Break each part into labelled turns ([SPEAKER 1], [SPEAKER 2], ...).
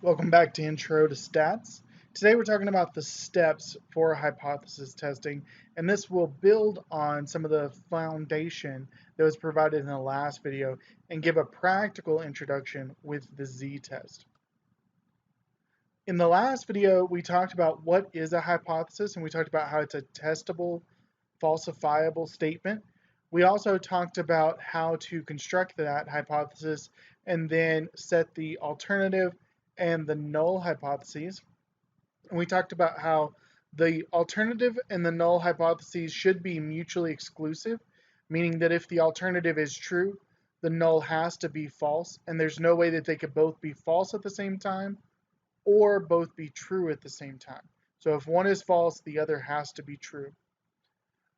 [SPEAKER 1] Welcome back to Intro to Stats. Today we're talking about the steps for hypothesis testing, and this will build on some of the foundation that was provided in the last video and give a practical introduction with the z-test. In the last video, we talked about what is a hypothesis, and we talked about how it's a testable, falsifiable statement. We also talked about how to construct that hypothesis and then set the alternative and the null hypotheses. And we talked about how the alternative and the null hypotheses should be mutually exclusive, meaning that if the alternative is true, the null has to be false, and there's no way that they could both be false at the same time or both be true at the same time. So if one is false, the other has to be true.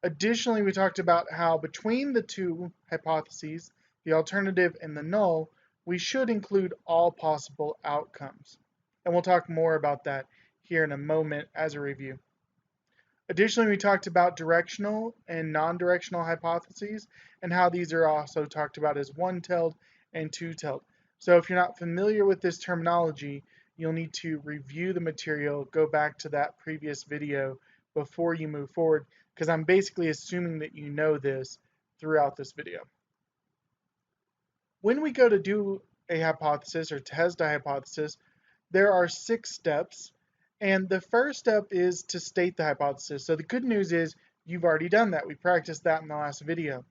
[SPEAKER 1] Additionally, we talked about how between the two hypotheses, the alternative and the null, we should include all possible outcomes. And we'll talk more about that here in a moment as a review. Additionally, we talked about directional and non-directional hypotheses and how these are also talked about as one-tailed and two-tailed. So if you're not familiar with this terminology, you'll need to review the material, go back to that previous video before you move forward, because I'm basically assuming that you know this throughout this video. When we go to do a hypothesis or test a hypothesis, there are 6 steps, and the first step is to state the hypothesis. So the good news is you've already done that. We practiced that in the last video.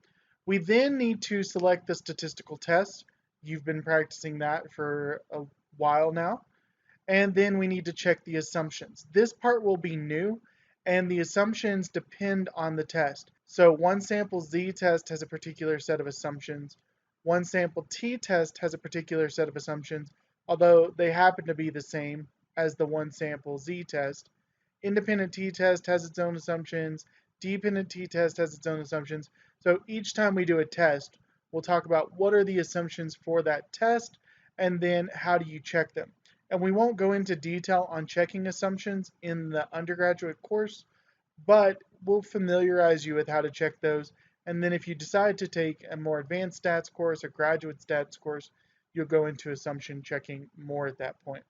[SPEAKER 1] We then need to select the statistical test. You've been practicing that for a while now. And then we need to check the assumptions. This part will be new, and the assumptions depend on the test. So one sample z-test has a particular set of assumptions. One sample t-test has a particular set of assumptions, although they happen to be the same as the one sample z-test. Independent t-test has its own assumptions. Dependent t-test has its own assumptions. So each time we do a test, we'll talk about what are the assumptions for that test, and then how do you check them. And we won't go into detail on checking assumptions in the undergraduate course, but we'll familiarize you with how to check those. And then if you decide to take a more advanced stats course or graduate stats course, you'll go into assumption checking more at that point.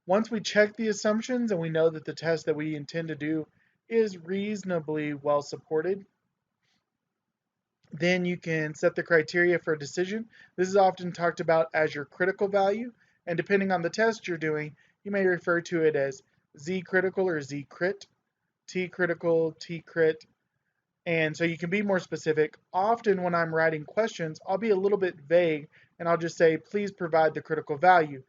[SPEAKER 1] Once we check the assumptions and we know that the test that we intend to do is reasonably well supported, then you can set the criteria for a decision. This is often talked about as your critical value, and depending on the test you're doing, you may refer to it as z-critical or z-crit, t-critical, t-crit, and so you can be more specific. Often when I'm writing questions, I'll be a little bit vague, and I'll just say, please provide the critical value.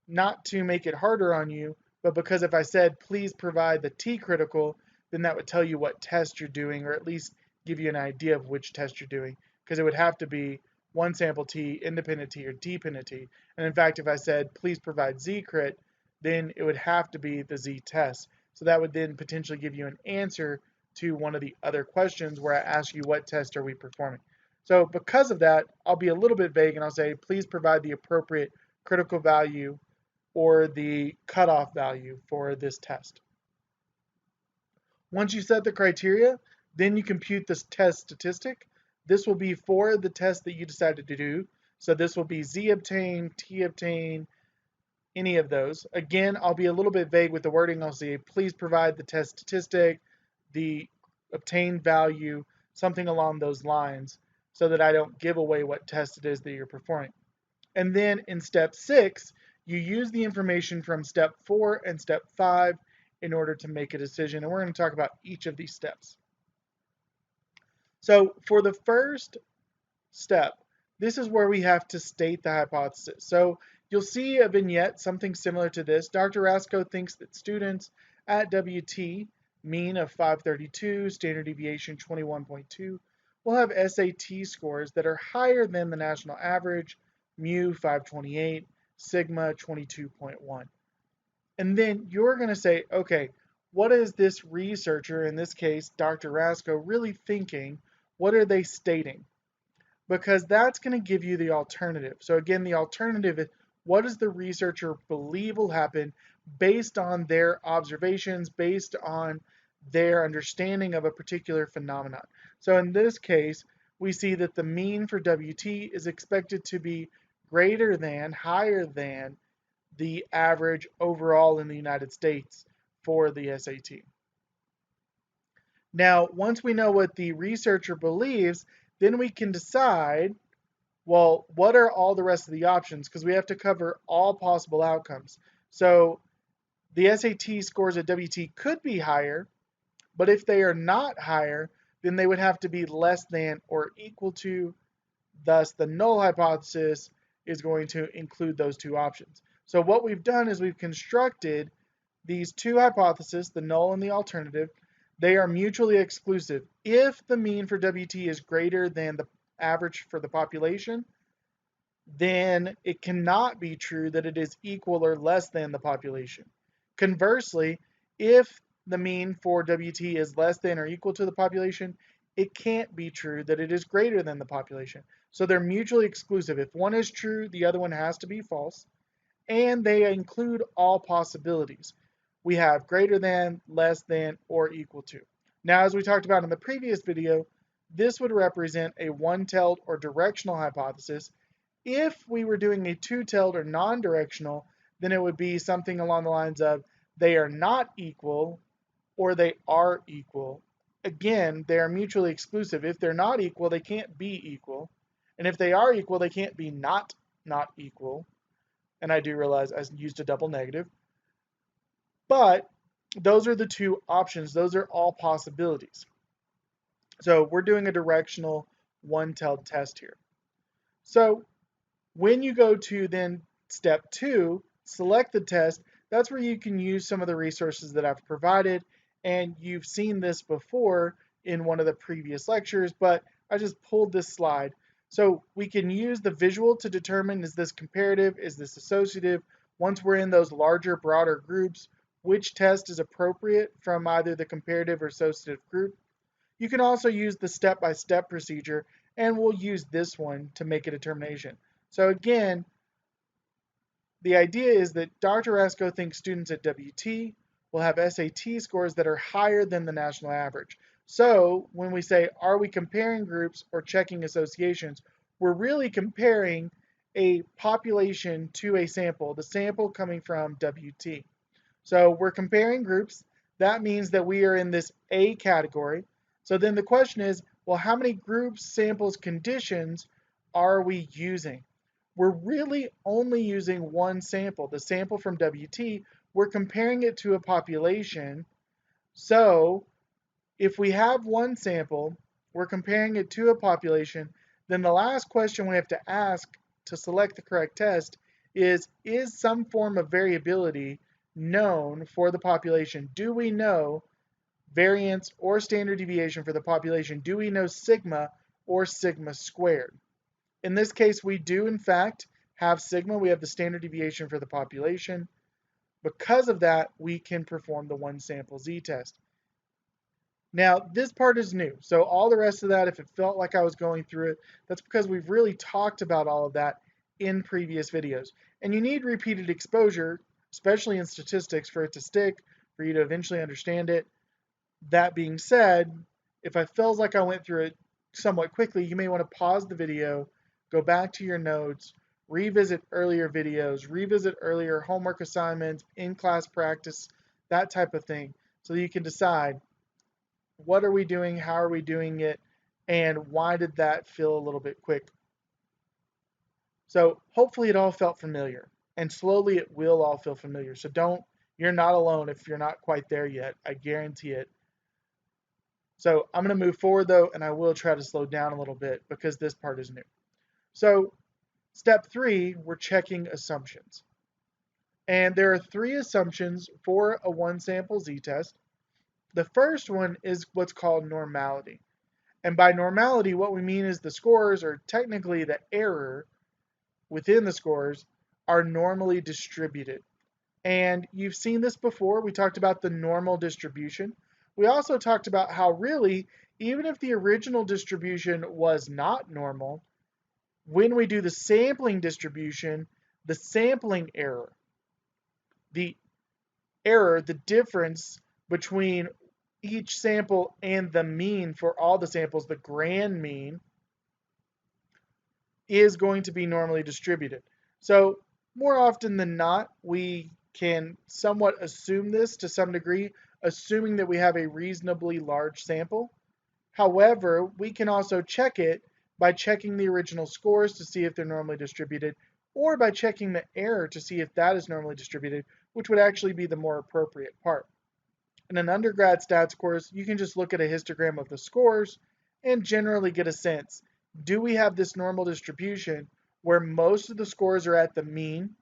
[SPEAKER 1] Not to make it harder on you, but because if I said, please provide the t-critical, then that would tell you what test you're doing, or at least give you an idea of which test you're doing, because it would have to be one sample t, independent t, or dependent t. And in fact, if I said, please provide z-crit, then it would have to be the z-test. So that would then potentially give you an answer to one of the other questions where I ask you what test are we performing. So because of that, I'll be a little bit vague and I'll say, please provide the appropriate critical value or the cutoff value for this test. Once you set the criteria, then you compute this test statistic. This will be for the test that you decided to do. So this will be z obtained, t obtained, any of those. Again, I'll be a little bit vague with the wording. I'll say, please provide the test statistic, the obtained value, something along those lines, so that I don't give away what test it is that you're performing. And then in step 6, you use the information from step 4 and step 5 in order to make a decision. And we're going to talk about each of these steps. So for the first step, this is where we have to state the hypothesis. So you'll see a vignette, something similar to this. Dr. Rasko thinks that students at WT, mean of 532, standard deviation 21.2, will have SAT scores that are higher than the national average, mu 528, sigma 22.1. And then you're going to say, okay, what is this researcher, in this case, Dr. Rasko, really thinking? What are they stating? Because that's going to give you the alternative. So again, the alternative is, what does the researcher believe will happen based on their observations, based on their understanding of a particular phenomenon? So in this case, we see that the mean for WT is expected to be greater than, higher than the average overall in the United States for the SAT. Now, once we know what the researcher believes, then we can decide, well, what are all the rest of the options? Because we have to cover all possible outcomes. So the SAT scores at WT could be higher, but if they are not higher, then they would have to be less than or equal to. Thus, the null hypothesis is going to include those two options. So what we've done is we've constructed these two hypotheses, the null and the alternative. They are mutually exclusive. If the mean for WT is greater than the average for the population, then it cannot be true that it is equal or less than the population. Conversely, if the mean for WT is less than or equal to the population, it can't be true that it is greater than the population. So they're mutually exclusive. If one is true, the other one has to be false, and they include all possibilities. We have greater than, less than, or equal to. Now, as we talked about in the previous video, this would represent a one-tailed or directional hypothesis. If we were doing a two-tailed or non-directional, then it would be something along the lines of they are not equal or they are equal. Again, they are mutually exclusive. If they're not equal, they can't be equal. And if they are equal, they can't be not equal. And I do realize I used a double negative. But those are the two options. Those are all possibilities. So we're doing a directional one-tailed test here. So when you go to then step 2, select the test, that's where you can use some of the resources that I've provided. And you've seen this before in one of the previous lectures, but I just pulled this slide. So we can use the visual to determine, is this comparative, is this associative? Once we're in those larger, broader groups, which test is appropriate from either the comparative or associative group. You can also use the step-by-step procedure, and we'll use this one to make a determination. So again, the idea is that Dr. Rasko thinks students at WT will have SAT scores that are higher than the national average. So when we say, are we comparing groups or checking associations, we're really comparing a population to a sample, the sample coming from WT. So we're comparing groups. That means that we are in this A category. So then the question is, well, how many groups, samples, conditions are we using? We're really only using one sample, the sample from WT. We're comparing it to a population. So if we have one sample, we're comparing it to a population, then the last question we have to ask to select the correct test is some form of variability known for the population? Do we know variance or standard deviation for the population? Do we know sigma or sigma squared? In this case, we do in fact have sigma. We have the standard deviation for the population. Because of that, we can perform the one sample z-test. Now, this part is new. So all the rest of that, if it felt like I was going through it, that's because we've really talked about all of that in previous videos. And you need repeated exposure, especially in statistics, for it to stick, for you to eventually understand it. That being said, if I felt like I went through it somewhat quickly, you may want to pause the video, go back to your notes, revisit earlier videos, revisit earlier homework assignments, in-class practice, that type of thing, so that you can decide, what are we doing, how are we doing it, and why did that feel a little bit quick? So hopefully it all felt familiar, and slowly it will all feel familiar. So you're not alone if you're not quite there yet. I guarantee it. So I'm going to move forward though, and I will try to slow down a little bit because this part is new. So step 3, we're checking assumptions. And there are 3 assumptions for a one sample z-test. The first one is what's called normality. And by normality, what we mean is the scores, or technically the error within the scores, are normally distributed. And you've seen this before. We talked about the normal distribution. We also talked about how really, even if the original distribution was not normal, when we do the sampling distribution, the sampling error, the difference between each sample and the mean for all the samples, the grand mean, is going to be normally distributed. So More often than not, we can somewhat assume this to some degree, assuming that we have a reasonably large sample. However, we can also check it by checking the original scores to see if they're normally distributed, or by checking the error to see if that is normally distributed, which would actually be the more appropriate part. In an undergrad stats course, you can just look at a histogram of the scores and generally get a sense. Do we have this normal distribution where most of the scores are at the mean?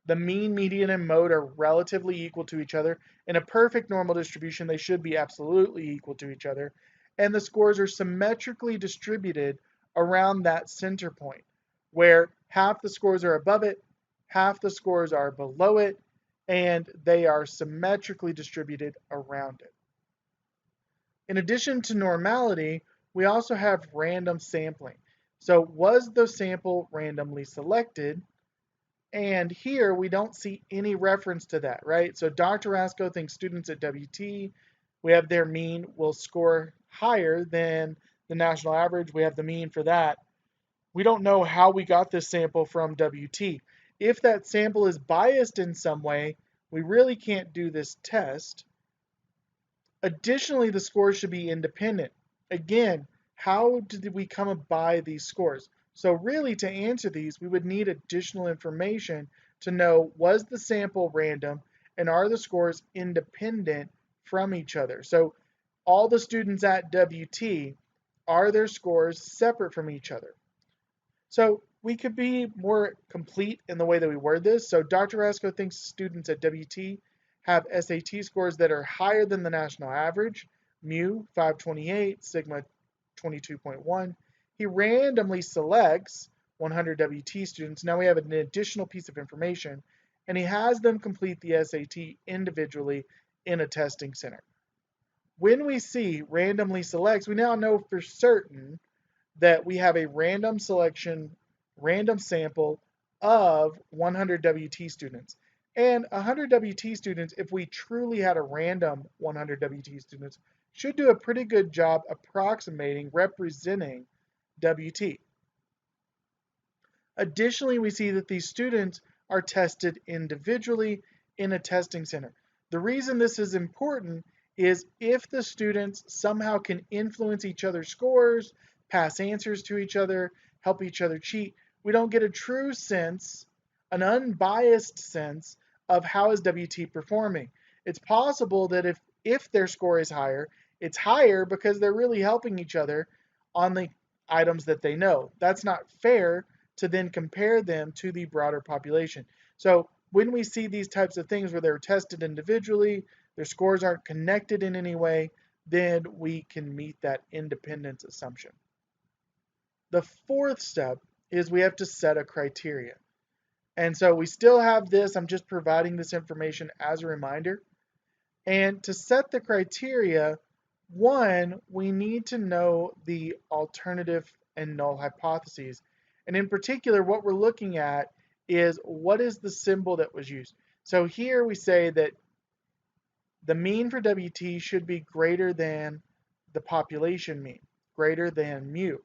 [SPEAKER 1] The mean, median, and mode are relatively equal to each other. In a perfect normal distribution, they should be absolutely equal to each other. And the scores are symmetrically distributed around that center point, where half the scores are above it, half the scores are below it, and they are symmetrically distributed around it. In addition to normality, we also have random sampling. So was the sample randomly selected? And here we don't see any reference to that, right? So Dr. Rasco thinks students at WT, we have their mean will score higher than the national average. We have the mean for that. We don't know how we got this sample from WT. If that sample is biased in some way, we really can't do this test. Additionally, the scores should be independent. Again, how did we come by these scores? So really, to answer these, we would need additional information to know, was the sample random and are the scores independent from each other? So all the students at WT, are their scores separate from each other? So we could be more complete in the way that we word this. So Dr. Rasco thinks students at WT have SAT scores that are higher than the national average, mu 528, sigma 22.1. He randomly selects 100 WT students. Now we have an additional piece of information, and he has them complete the SAT individually in a testing center. When we see randomly selects, we now know for certain that we have a random selection, random sample of 100 WT students. And 100 WT students, if we truly had a random 100 WT students, should do a pretty good job approximating, representing WT. Additionally, we see that these students are tested individually in a testing center. The reason this is important is if the students somehow can influence each other's scores, pass answers to each other, help each other cheat, we don't get a true sense, an unbiased sense of how is WT performing. It's possible that if their score is higher, it's higher because they're really helping each other on the items that they know. That's not fair to then compare them to the broader population. So when we see these types of things where they're tested individually, their scores aren't connected in any way, then we can meet that independence assumption. The fourth step is we have to set a criteria. And so we still have this, I'm just providing this information as a reminder. And to set the criteria, one, we need to know the alternative and null hypotheses. And in particular, what we're looking at is what is the symbol that was used. So here we say that the mean for WT should be greater than the population mean, greater than mu.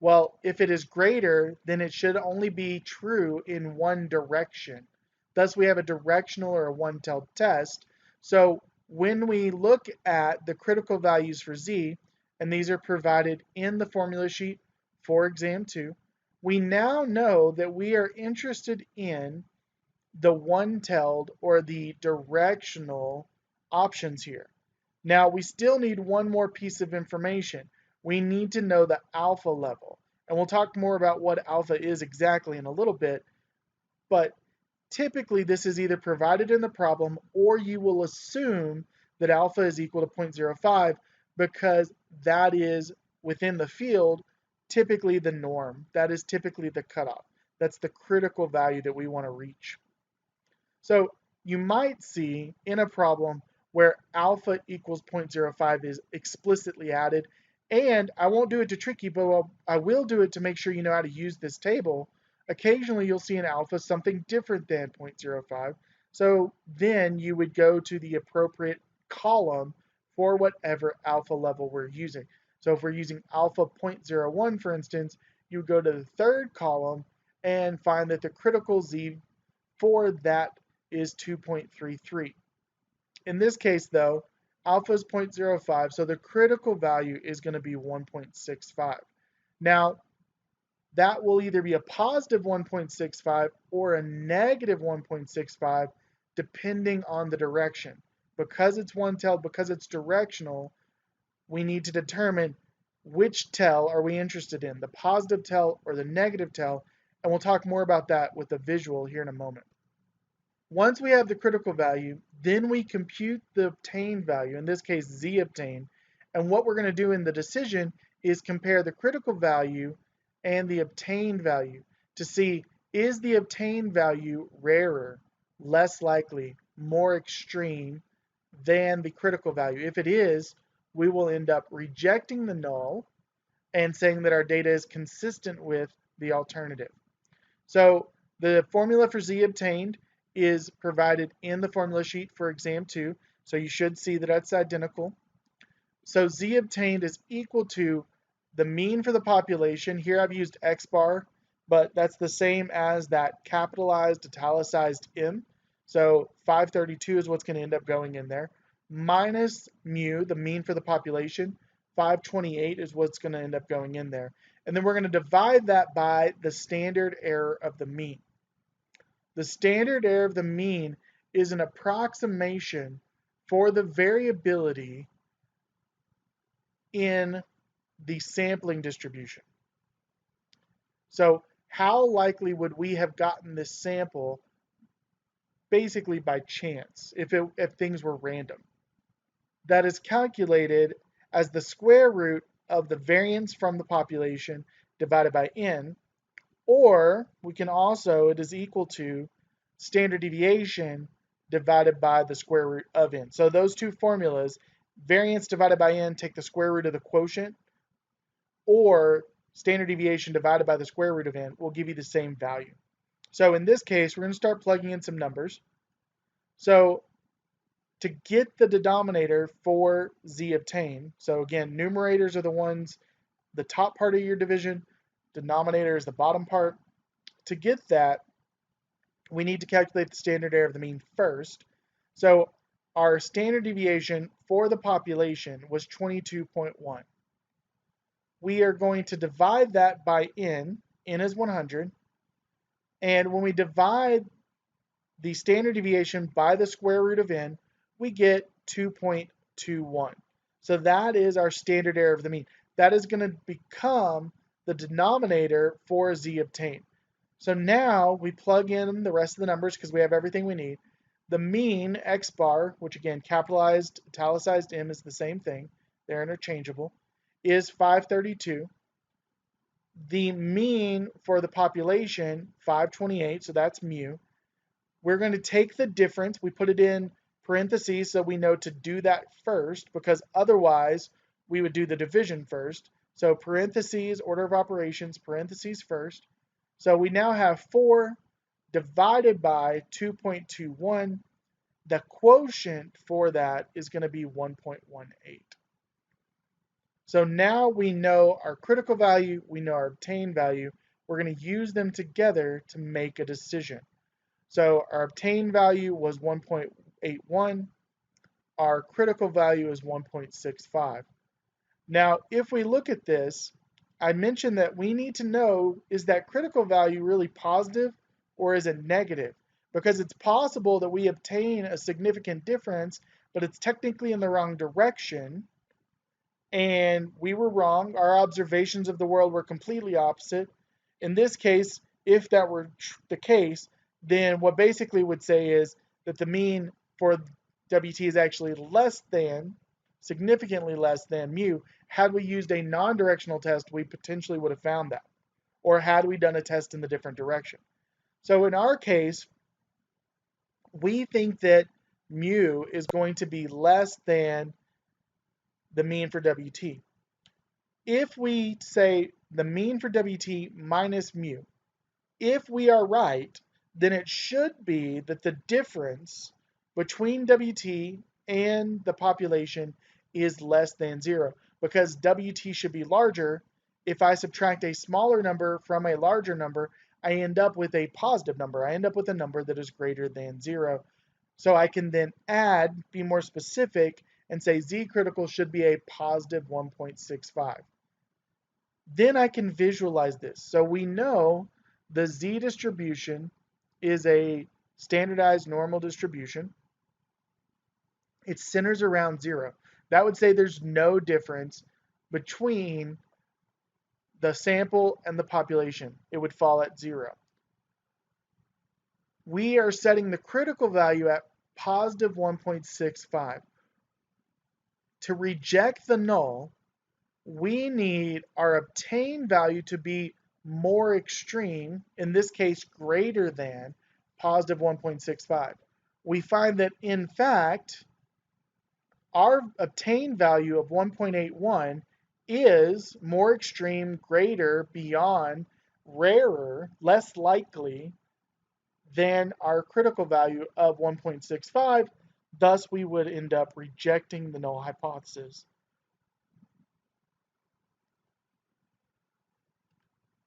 [SPEAKER 1] Well, if it is greater, then it should only be true in one direction. Thus, we have a directional or a one-tailed test. So when we look at the critical values for Z, and these are provided in the formula sheet for exam 2, we now know that we are interested in the one-tailed or the directional options here. Now, we still need one more piece of information. We need to know the alpha level. And we'll talk more about what alpha is exactly in a little bit, but typically this is either provided in the problem or you will assume that alpha is equal to 0.05 because that is within the field typically the norm. That is typically the cutoff. That's the critical value that we want to reach. So you might see in a problem where alpha equals 0.05 is explicitly added. And I won't do it to trick you, but I will do it to make sure you know how to use this table. Occasionally you'll see in alpha something different than 0.05. So then you would go to the appropriate column for whatever alpha level we're using. So if we're using alpha 0.01, for instance, you would go to the third column and find that the critical Z for that is 2.33. In this case, though, alpha is 0.05, so the critical value is going to be 1.65. Now, that will either be a positive 1.65 or a negative 1.65, depending on the direction. Because it's one-tailed, because it's directional, we need to determine which tail are we interested in, the positive tail or the negative tail, and we'll talk more about that with a visual here in a moment. Once we have the critical value, then we compute the obtained value, in this case z obtained, and what we're going to do in the decision is compare the critical value and the obtained value to see, is the obtained value rarer, less likely, more extreme than the critical value. If it is, we will end up rejecting the null and saying that our data is consistent with the alternative. So the formula for z obtained is provided in the formula sheet for exam 2, so you should see that it's identical. So z obtained is equal to the mean for the population. Here I've used x bar, but that's the same as that capitalized italicized m. So 532 is what's going to end up going in there, minus mu, the mean for the population. 528 is what's going to end up going in there. And then we're going to divide that by the standard error of the mean. The standard error of the mean is an approximation for the variability in the sampling distribution. So how likely would we have gotten this sample basically by chance if things were random? That is calculated as the square root of the variance from the population divided by n, or we can also, it is equal to standard deviation divided by the square root of n. So those two formulas, variance divided by n, take the square root of the quotient, or standard deviation divided by the square root of n will give you the same value. So in this case, we're going to start plugging in some numbers. So to get the denominator for z obtained, so again, numerators are the ones, the top part of your division, denominator is the bottom part. To get that, we need to calculate the standard error of the mean first. So our standard deviation for the population was 22.1. We are going to divide that by n is 100, and when we divide the standard deviation by the square root of n, we get 2.21. So that is our standard error of the mean. That is going to become the denominator for z obtained. So now we plug in the rest of the numbers because we have everything we need. The mean, x bar, which again, capitalized, italicized m is the same thing, they're interchangeable, is 532. The mean for the population, 528, so that's mu. We're going to take the difference, we put it in parentheses so we know to do that first, because otherwise we would do the division first. So parentheses, order of operations, parentheses first. So we now have 4 divided by 2.21. The quotient for that is going to be 1.18. So now we know our critical value, we know our obtained value. We're going to use them together to make a decision. So our obtained value was 1.81. Our critical value is 1.65. Now, if we look at this, I mentioned that we need to know, is that critical value really positive or is it negative? Because it's possible that we obtain a significant difference, but it's technically in the wrong direction, and we were wrong. Our observations of the world were completely opposite. In this case, if that were the case, then what basically would say is that the mean for WT is actually less than, significantly less than mu. Had we used a non-directional test, we potentially would have found that. Or had we done a test in the different direction. So in our case, we think that mu is going to be less than the mean for WT. If we say the mean for WT minus mu, if we are right, then it should be that the difference between WT and the population is less than 0, because WT should be larger. If I subtract a smaller number from a larger number, I end up with a positive number. I end up with a number that is greater than 0. So I can then add, be more specific, and say z critical should be a positive 1.65. Then I can visualize this. So we know the z distribution is a standardized normal distribution. It centers around 0. That would say there's no difference between the sample and the population. It would fall at 0. We are setting the critical value at positive 1.65. To reject the null, we need our obtained value to be more extreme, in this case greater than positive 1.65. We find that in fact our obtained value of 1.81 is more extreme, greater, beyond, rarer, less likely than our critical value of 1.65. Thus, we would end up rejecting the null hypothesis.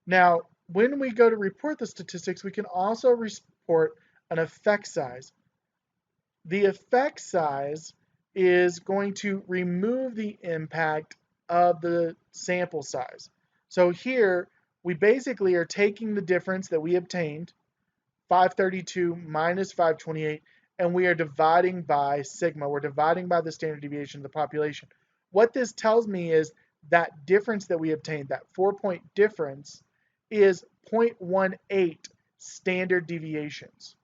[SPEAKER 1] Now, when we go to report the statistics, we can also report an effect size. The effect size is going to remove the impact of the sample size. So here, we basically are taking the difference that we obtained, 532 minus 528, and we are dividing by sigma. We're dividing by the standard deviation of the population. What this tells me is that difference that we obtained, that 4-point difference, is 0.18 standard deviations.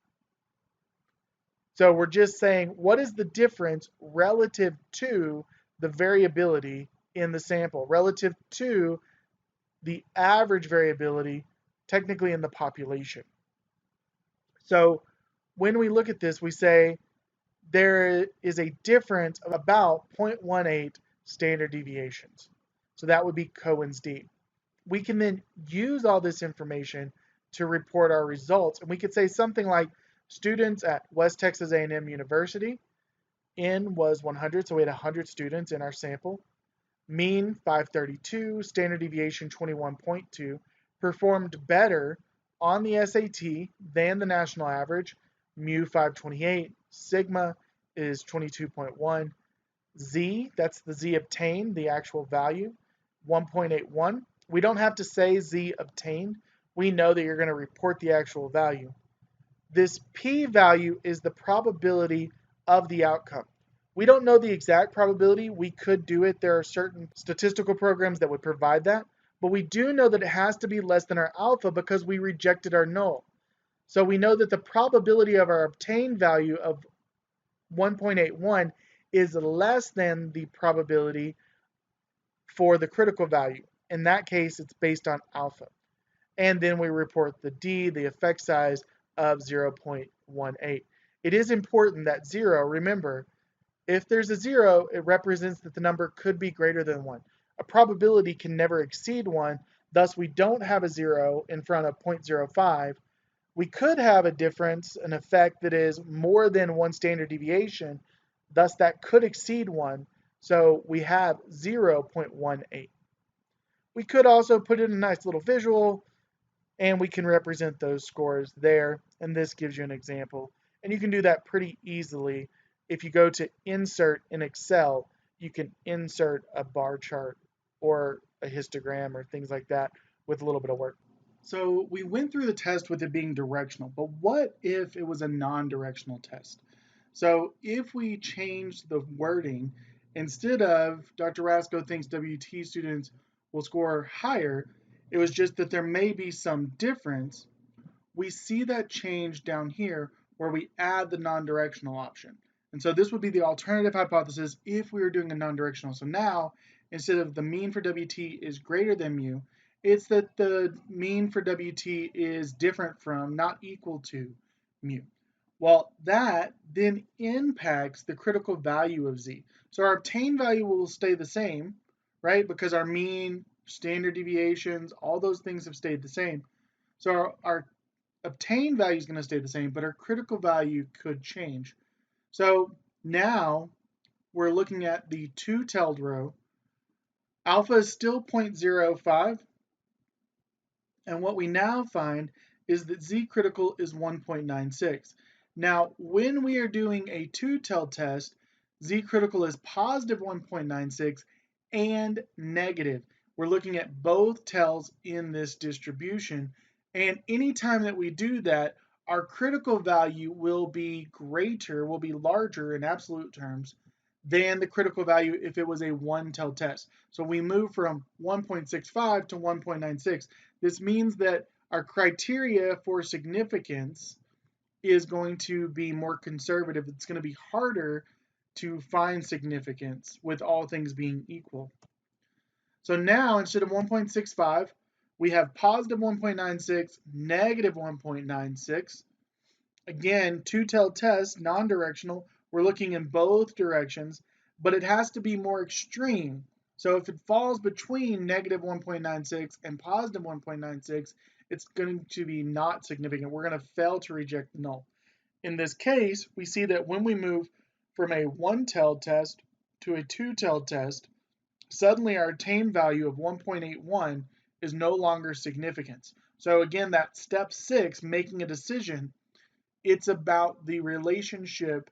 [SPEAKER 1] So we're just saying, what is the difference relative to the variability in the sample, relative to the average variability, technically in the population? So when we look at this, we say there is a difference of about 0.18 standard deviations. So that would be Cohen's d. We can then use all this information to report our results. And we could say something like students at West Texas A&M University, N was 100, so we had 100 students in our sample. Mean 532, standard deviation 21.2, performed better on the SAT than the national average, mu 528, sigma is 22.1, z, that's the z obtained, the actual value, 1.81. We don't have to say z obtained. We know that you're going to report the actual value. This p-value is the probability of the outcome. We don't know the exact probability. We could do it. There are certain statistical programs that would provide that. But we do know that it has to be less than our alpha because we rejected our null. So we know that the probability of our obtained value of 1.81 is less than the probability for the critical value. In that case, it's based on alpha. And then we report the d, the effect size of 0.18. It is important that 0, remember, if there's a 0, it represents that the number could be greater than 1. A probability can never exceed 1, thus we don't have a 0 in front of 0.05. We could have a difference, an effect that is more than 1 standard deviation, thus that could exceed 1, so we have 0.18. We could also put in a nice little visual, and we can represent those scores there, and this gives you an example. And you can do that pretty easily. If you go to insert in Excel, you can insert a bar chart or a histogram or things like that with a little bit of work. So we went through the test with it being directional, but what if it was a non-directional test? So if we change the wording, instead of Dr. Rasco thinks WT students will score higher, it was just that there may be some difference, we see that change down here where we add the non-directional option. And so this would be the alternative hypothesis if we were doing a non-directional. So now, instead of the mean for WT is greater than mu, it's that the mean for WT is different from, not equal to, mu. Well, that then impacts the critical value of z. So our obtained value will stay the same, right? Because our mean, standard deviations, all those things have stayed the same. So our obtained value is going to stay the same, but our critical value could change. So now we're looking at the two-tailed row. Alpha is still 0.05. And what we now find is that Z critical is 1.96. Now, when we are doing a two-tailed test, Z critical is positive 1.96 and negative. We're looking at both tails in this distribution. And anytime that we do that, our critical value will be greater, will be larger in absolute terms than the critical value if it was a one-tailed test. So we move from 1.65 to 1.96. This means that our criteria for significance is going to be more conservative. It's going to be harder to find significance with all things being equal. So now instead of 1.65, we have positive 1.96, negative 1.96. Again, two-tailed test, non-directional. We're looking in both directions, but it has to be more extreme. So if it falls between negative 1.96 and positive 1.96, it's going to be not significant. We're going to fail to reject the null. In this case, we see that when we move from a one-tailed test to a two-tailed test, suddenly our attained value of 1.81 is no longer significant. So again, that step 6, making a decision, it's about the relationship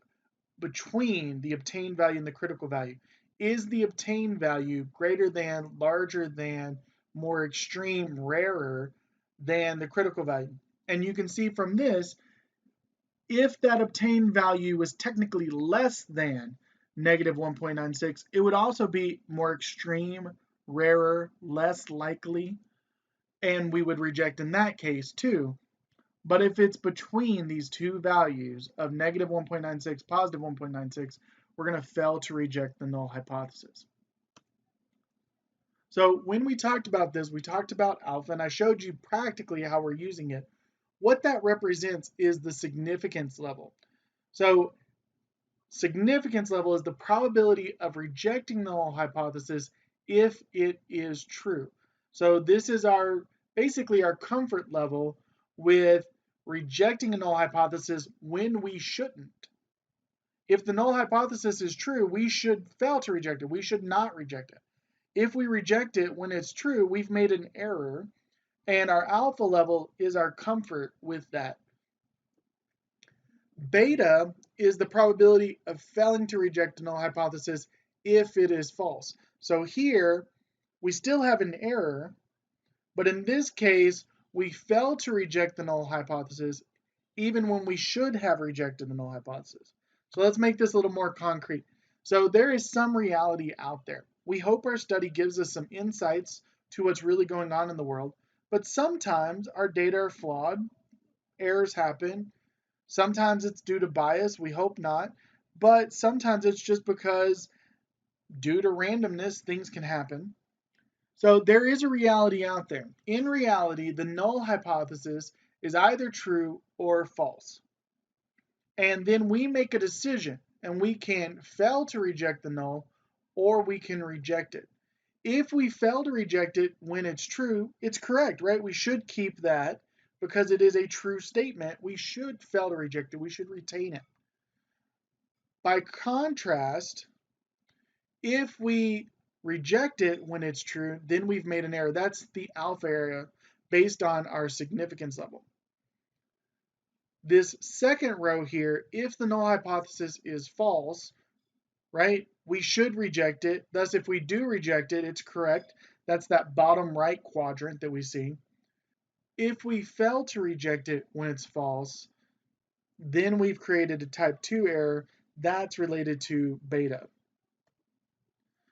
[SPEAKER 1] between the obtained value and the critical value. Is the obtained value greater than, larger than, more extreme, rarer than the critical value? And you can see from this, if that obtained value was technically less than negative 1.96, it would also be more extreme, rarer, less likely, and we would reject in that case too. But if it's between these two values of negative 1.96, positive 1.96, we're going to fail to reject the null hypothesis. So when we talked about this, we talked about alpha, and I showed you practically how we're using it. What that represents is the significance level. So significance level is the probability of rejecting the null hypothesis if it is true. So this is basically our comfort level with rejecting a null hypothesis when we shouldn't. If the null hypothesis is true, we should fail to reject it. We should not reject it. If we reject it when it's true, we've made an error, and our alpha level is our comfort with that. Beta is the probability of failing to reject a null hypothesis if it is false. So here, we still have an error, but in this case, we fail to reject the null hypothesis even when we should have rejected the null hypothesis. So let's make this a little more concrete. So there is some reality out there. We hope our study gives us some insights to what's really going on in the world, but sometimes our data are flawed, errors happen. Sometimes it's due to bias, we hope not, but sometimes it's just because due to randomness, things can happen. So there is a reality out there. In reality, the null hypothesis is either true or false. And then we make a decision, and we can fail to reject the null, or we can reject it. If we fail to reject it when it's true, it's correct, right? We should keep that because it is a true statement. We should fail to reject it. We should retain it. By contrast, if we reject it when it's true, then we've made an error. That's the alpha area based on our significance level. This second row here, if the null hypothesis is false, right, we should reject it. Thus, if we do reject it, it's correct. That's that bottom right quadrant that we see. If we fail to reject it when it's false, then we've created a type 2 error that's related to beta.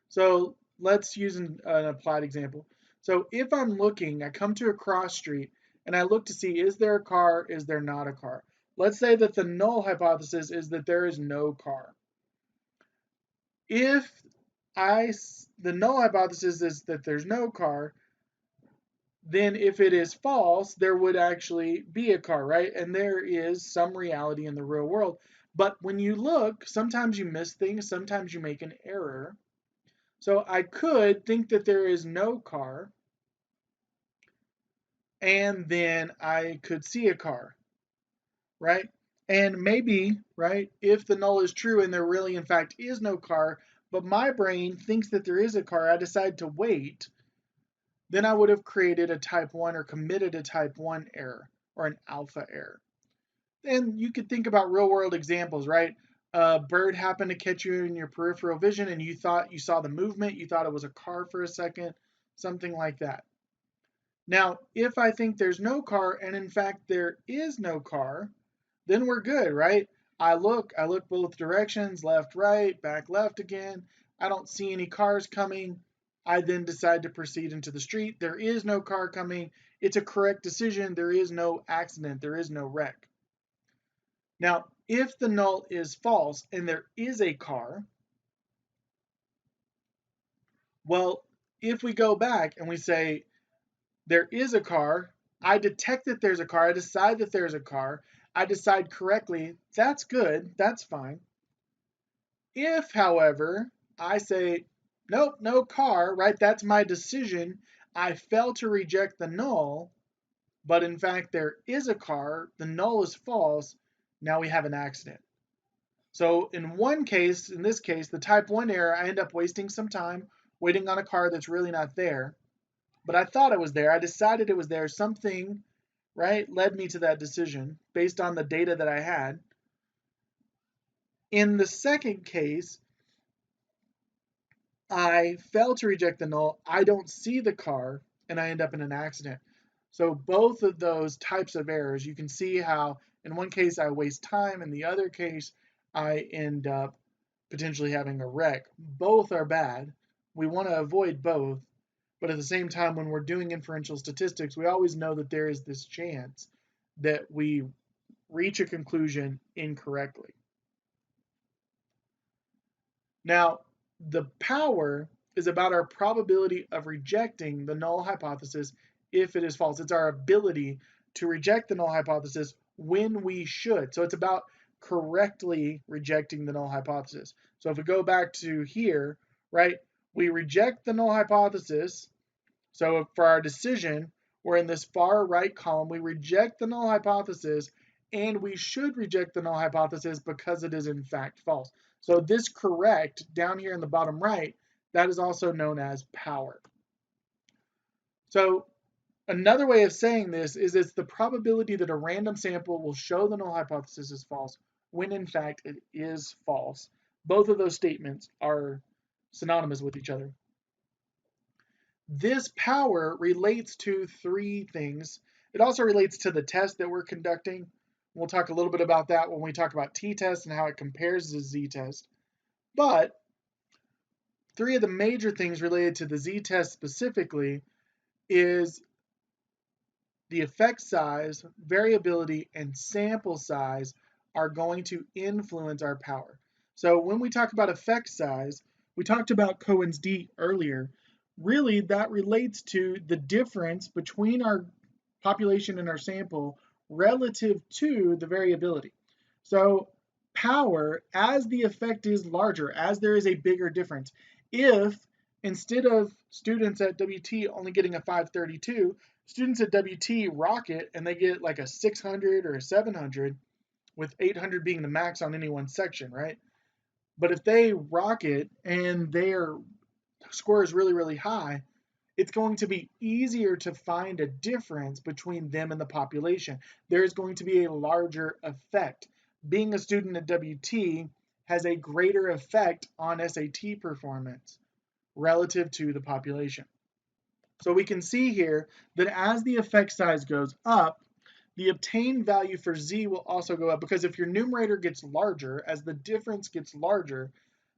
[SPEAKER 1] So let's use an applied example. So if I'm looking, I come to a cross street and I look to see, is there a car, is there not a car? Let's say that the null hypothesis is that there is no car. If the null hypothesis is that there's no car, then if it is false, there would actually be a car, right? And there is some reality in the real world. But when you look, sometimes you miss things, sometimes you make an error. So I could think that there is no car, and then I could see a car, right? And maybe, right, if the null is true and there really in fact is no car, but my brain thinks that there is a car, I decide to wait, then I would have created a type 1 or committed a type 1 error, or an alpha error. And you could think about real world examples, right? A bird happened to catch you in your peripheral vision and you thought you saw the movement, you thought it was a car for a second, something like that. Now, if I think there's no car and in fact there is no car, then we're good, right? I look both directions, left, right, back, left again. I don't see any cars coming. I then decide to proceed into the street. There is no car coming. It's a correct decision. There is no accident. There is no wreck. Now, if the null is false and there is a car, well, if we go back and we say there is a car, I detect that there's a car, I decide that there's a car, I decide correctly, that's good, that's fine. If, however, I say, nope, no car, right, that's my decision, I fail to reject the null, but in fact there is a car, the null is false, now we have an accident. So in this case, the type 1 error, I end up wasting some time waiting on a car that's really not there. But I thought it was there. I decided it was there. Something, right, led me to that decision based on the data that I had. In the second case, I fail to reject the null. I don't see the car, and I end up in an accident. So both of those types of errors, you can see how in one case I waste time, in the other case I end up potentially having a wreck. Both are bad. We want to avoid both, but at the same time, when we're doing inferential statistics, we always know that there is this chance that we reach a conclusion incorrectly. Now, the power is about our probability of rejecting the null hypothesis if it is false. It's our ability to reject the null hypothesis when we should. So it's about correctly rejecting the null hypothesis. So if we go back to here, right, we reject the null hypothesis. So for our decision, we're in this far right column. We reject the null hypothesis, and we should reject the null hypothesis because it is in fact false. So this correct down here in the bottom right, that is also known as power. So another way of saying this is it's the probability that a random sample will show the null hypothesis is false when in fact it is false. Both of those statements are synonymous with each other. This power relates to three things. It also relates to the test that we're conducting. We'll talk a little bit about that when we talk about t-test and how it compares to z-test. But three of the major things related to the z-test specifically is the effect size, variability, and sample size are going to influence our power. So when we talk about effect size, we talked about Cohen's d earlier. Really, that relates to the difference between our population and our sample relative to the variability. So power, as the effect is larger, as there is a bigger difference, if instead of students at WT only getting a 532, students at WT rock it and they get like a 600 or a 700, with 800 being the max on any one section, right? But if they rock it and their score is really, really high, it's going to be easier to find a difference between them and the population. There is going to be a larger effect. Being a student at WT has a greater effect on SAT performance relative to the population. So we can see here that as the effect size goes up, the obtained value for z will also go up, because if your numerator gets larger, as the difference gets larger,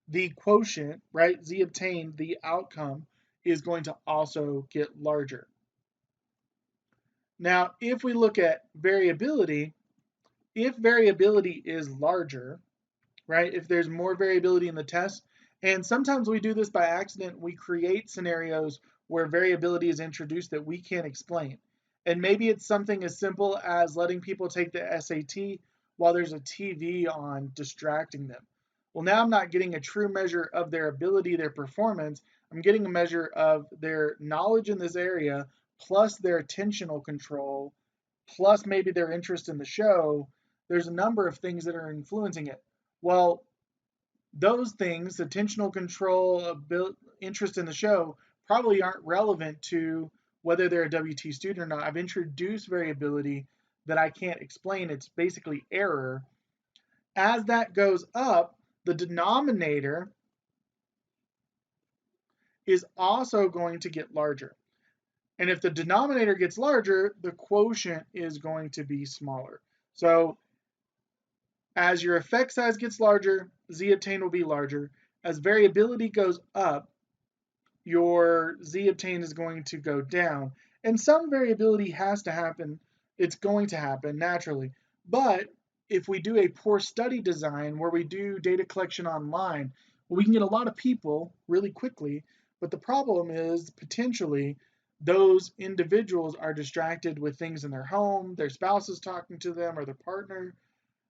[SPEAKER 1] the quotient, right, z obtained, the outcome, is going to also get larger. Now, if we look at variability, if variability is larger, right, if there's more variability in the test, and sometimes we do this by accident, we create scenarios where variability is introduced that we can't explain. And maybe it's something as simple as letting people take the SAT while there's a TV on distracting them. Well, now I'm not getting a true measure of their ability, their performance. I'm getting a measure of their knowledge in this area, plus their attentional control, plus maybe their interest in the show. There's a number of things that are influencing it. Well, those things, attentional control, interest in the show, probably aren't relevant to whether they're a WT student or not. I've introduced variability that I can't explain, it's basically error. As that goes up, the denominator is also going to get larger. And if the denominator gets larger, the quotient is going to be smaller. So as your effect size gets larger, z obtained will be larger. As variability goes up, your z obtained is going to go down. And some variability has to happen. It's going to happen naturally. But if we do a poor study design where we do data collection online, we can get a lot of people really quickly. But the problem is potentially those individuals are distracted with things in their home, their spouse is talking to them or their partner.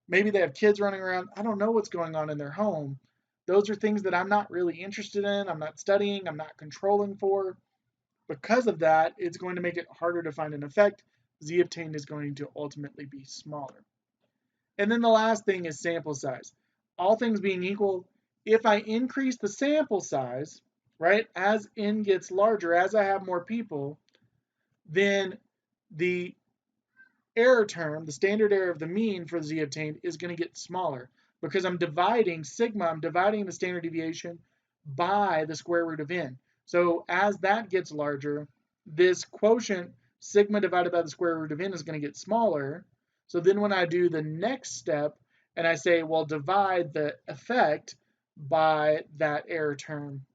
[SPEAKER 1] Maybe they have kids running around. I don't know what's going on in their home. Those are things that I'm not really interested in. I'm not studying. I'm not controlling for. Because of that, it's going to make it harder to find an effect. Z obtained is going to ultimately be smaller. And then the last thing is sample size. All things being equal, if I increase the sample size, right, as n gets larger, as I have more people, then the error term, the standard error of the mean for z obtained, is going to get smaller because I'm dividing sigma, I'm dividing the standard deviation by the square root of n. So as that gets larger, this quotient sigma divided by the square root of n is going to get smaller. So then when I do the next step and I say, well, divide the effect by that error term,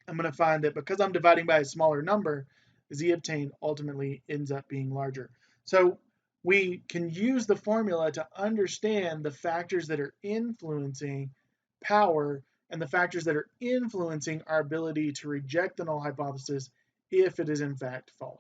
[SPEAKER 1] I'm going to find that because I'm dividing by a smaller number, z obtained ultimately ends up being larger. So we can use the formula to understand the factors that are influencing power and the factors that are influencing our ability to reject the null hypothesis if it is in fact false.